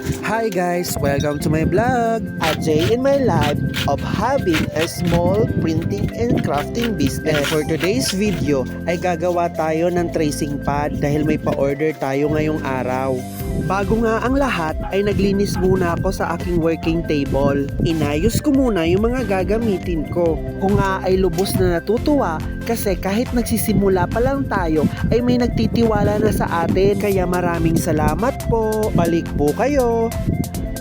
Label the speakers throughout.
Speaker 1: Hi guys! Welcome to my vlog!
Speaker 2: A day in my life of having a small printing and crafting business.
Speaker 1: And for today's video ay gagawa tayo ng tracing pad dahil may pa-order tayo ngayong araw. Bago nga ang lahat ay naglinis muna ako sa aking working table. Inayos ko muna yung mga gagamitin ko. Kung nga ay lubos na natutuwa kasi kahit nagsisimula pa lang tayo ay may nagtitiwala na sa atin. Kaya maraming salamat po. Balik po kayo.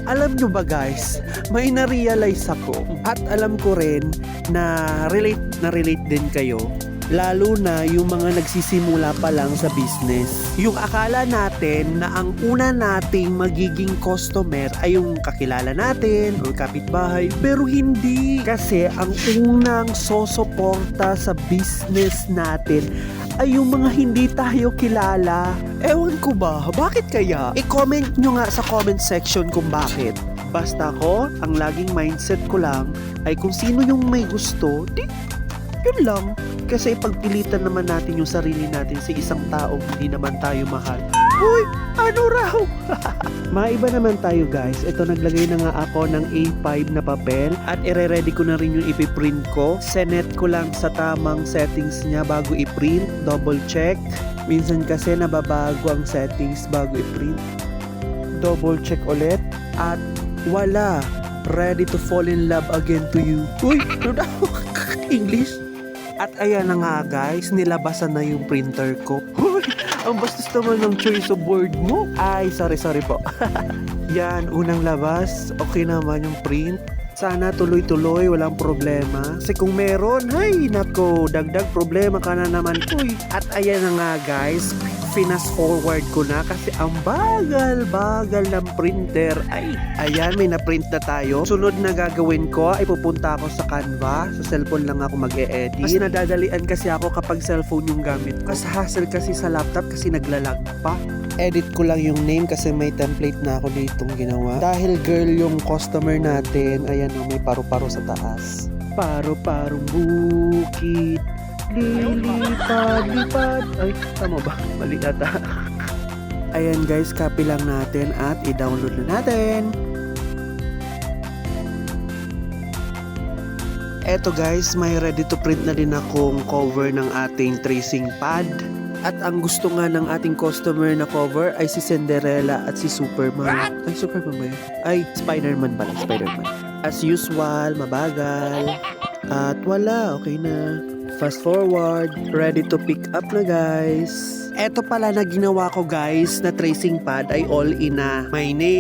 Speaker 1: Alam nyo ba guys, may na-realize ako at alam ko rin na relate din kayo. Lalo na yung mga nagsisimula pa lang sa business. Yung akala natin na ang una nating magiging customer ay yung kakilala natin o kapitbahay. Pero hindi. Kasi ang unang sosuporta sa business natin ay yung mga hindi tayo kilala. Ewan ko ba, bakit kaya? I-comment nyo nga sa comment section kung bakit. Basta ko, ang laging mindset ko lang ay kung sino yung may gusto, di yun lang. Kasi pagpilitan naman natin yung sarili natin sa isang taong hindi naman tayo mahal. Uy, ano raw? Maiba naman tayo guys. Ito naglagay na nga ako ng A5 na papel at ire-ready ko na rin yung ipiprint ko. Senet ko lang sa tamang settings niya bago i-print. Double check. Minsan kasi nababago ang settings bago i-print. Double check ulit. At wala. Ready to fall in love again to you. Uy, ano daw? English? At ayan na nga guys, nilabasan na yung printer ko. Hoy, ang bastos naman ng choice of word mo. Ay, sorry po. Yan, unang labas. Okay naman yung print. Sana tuloy-tuloy, walang problema. Kasi kung meron, ay nako, dagdag problema ka na naman. Uy, at ayan na nga guys, fast forward ko na kasi ang bagal ng printer. Ay, ayan, may na-print na tayo. Sunod na gagawin ko ay pupunta ako sa Canva. Sa cellphone lang ako mag-e-edit. Mas nadadalian kasi ako kapag cellphone yung gamit ko. Mas hassle kasi sa laptop kasi naglalag pa. Edit ko lang yung name kasi may template na ako ditong ginawa. Dahil girl yung customer natin, ayan o, may paru-paro sa taas. Paru-parong bukit, lilipad-lipad. Ay, tama ba? Mali ata. Ayan guys, copy lang natin at i-download na natin. Eto guys, may ready to print na din akong cover ng ating tracing pad. At ang gusto nga ng ating customer na cover ay si Cinderella at si Superman. Ay, Superman ba yun? Ay, Spider-Man pala, Spider-Man. As usual, mabagal. At wala, okay na. Fast forward, ready to pick up na guys. Eto pala na ginawa ko guys na tracing pad ay all in na. My name,